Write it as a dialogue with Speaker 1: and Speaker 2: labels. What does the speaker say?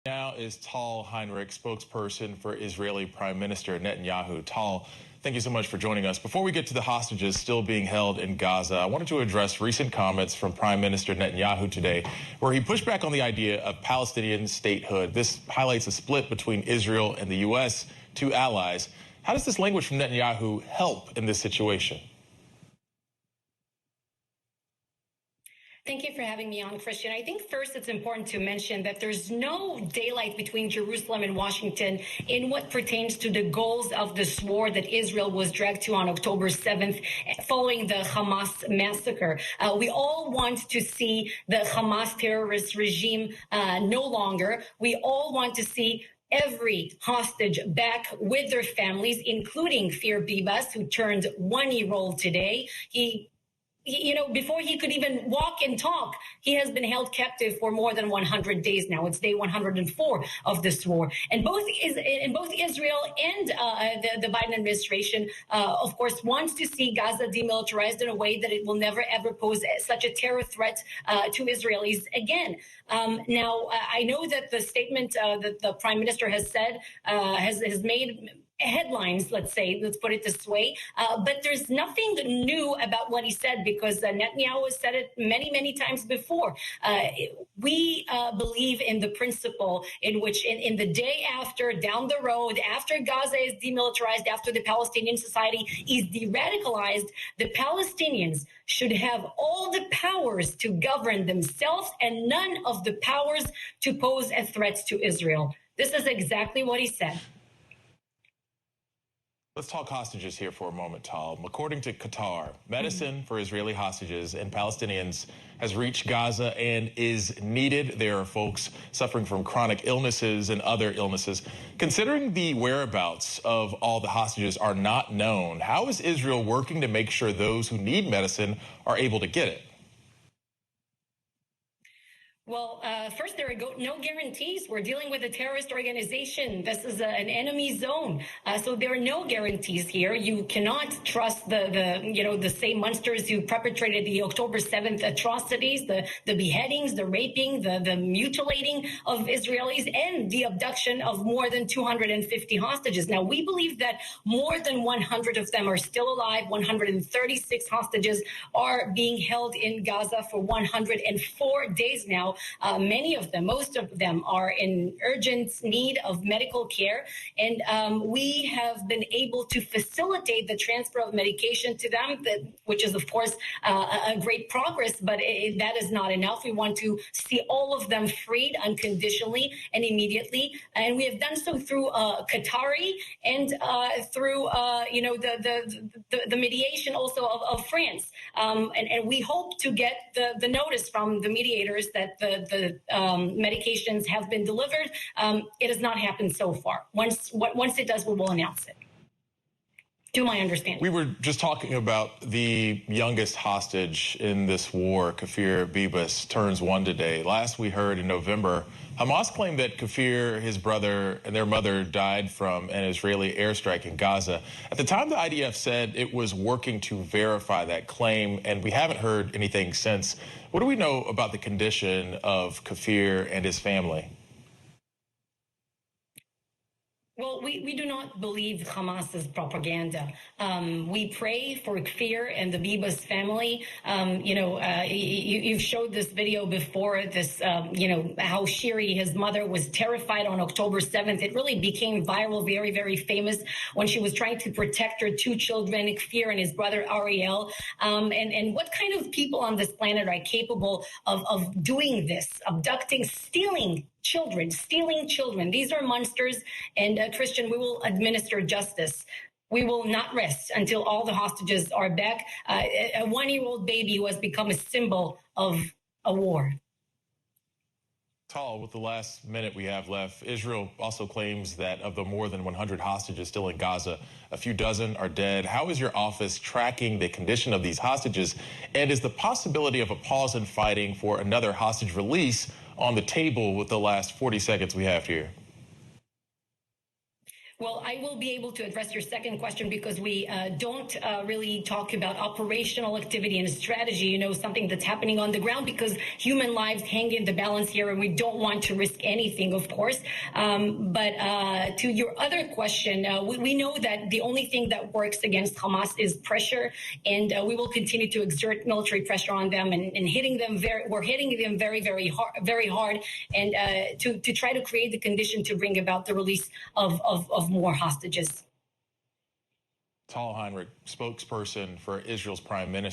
Speaker 1: Now is Tal Heinrich, spokesperson for Israeli Prime Minister Netanyahu. Tal, thank you so much for joining us. Before we get to the hostages still being held in Gaza, I wanted to address recent comments from Prime Minister Netanyahu today, where he pushed back on the idea of Palestinian statehood. This highlights a split between Israel and the U.S., two allies. How does this language from Netanyahu help in this situation?
Speaker 2: Thank you for having me on, Christian. I think first it's important to mention that there's no daylight between Jerusalem and Washington in what pertains to the goals of this war that Israel was dragged to on October 7th following the Hamas massacre. We all want to see the Hamas terrorist regime no longer. We all want to see every hostage back with their families, including Kfir Bibas, who turned 1-year-old today. Before he could even walk and talk, he has been held captive for more than 100 days now. It's day 104 of this war. And both Israel and the Biden administration, of course, wants to see Gaza demilitarized in a way that it will never, ever pose such a terror threat to Israelis again. Now, I know that the statement that the prime minister has said has made headlines, let's put it this way. But there's nothing new about what he said, because Netanyahu has said it many, many times before. We believe in the principle in which in the day after, down the road, after Gaza is demilitarized, after the Palestinian society is de-radicalized, the Palestinians should have all the powers to govern themselves and none of the powers to pose a threat to Israel. This is exactly what he said.
Speaker 1: Let's talk hostages here for a moment, Tal. According to Qatar, medicine for Israeli hostages and Palestinians has reached Gaza and is needed. There are folks suffering from chronic illnesses and other illnesses. Considering the whereabouts of all the hostages are not known, how is Israel working to make sure those who need medicine are able to get it?
Speaker 2: Well, first, there are no guarantees. We're dealing with a terrorist organization. This is an enemy zone. So there are no guarantees here. You cannot trust the same monsters who perpetrated the October 7th atrocities, the beheadings, the raping, the mutilating of Israelis, and the abduction of more than 250 hostages. Now, we believe that more than 100 of them are still alive. 136 hostages are being held in Gaza for 104 days now. Many of them, most of them, are in urgent need of medical care. And we have been able to facilitate the transfer of medication to them, which is, of course, a great progress. But that is not enough. We want to see all of them freed unconditionally and immediately. And we have done so through Qatari and through, the mediation also of France. And we hope to get the notice from the mediators that the medications have been delivered. It has not happened so far. Once it does, we will announce it, to my understanding.
Speaker 1: We were just talking about the youngest hostage in this war. Kfir Bibas turns 1 today. Last we heard in November, Hamas claimed that Kfir, his brother, and their mother died from an Israeli airstrike in Gaza. At the time, the IDF said it was working to verify that claim, and we haven't heard anything since. What do we know about the condition of Kfir and his family?
Speaker 2: Well, we do not believe Hamas's propaganda. We pray for Kfir and the Bibas family. You've showed this video before, how Shiri, his mother, was terrified on October 7th. It really became viral, very, very famous, when she was trying to protect her 2 children, Kfir and his brother Ariel. And what kind of people on this planet are capable of doing this, abducting, stealing children? These are monsters. And Christian, we will administer justice. We will not rest until all the hostages are back. A 1-year-old baby who has become a symbol of a war.
Speaker 1: Tal, with the last minute we have left, Israel also claims that of the more than 100 hostages still in Gaza, a few dozen are dead. How is your office tracking the condition of these hostages? And is the possibility of a pause in fighting for another hostage release on the table with the last 40 seconds we have here?
Speaker 2: Well, I will be able to address your second question because we don't really talk about operational activity and strategy, something that's happening on the ground, because human lives hang in the balance here and we don't want to risk anything, of course. But to your other question, we know that the only thing that works against Hamas is pressure, and we will continue to exert military pressure on them and hitting them we're hitting them very hard, and to try to create the condition to bring about the release of more hostages.
Speaker 1: Tal Heinrich, spokesperson for Israel's prime minister.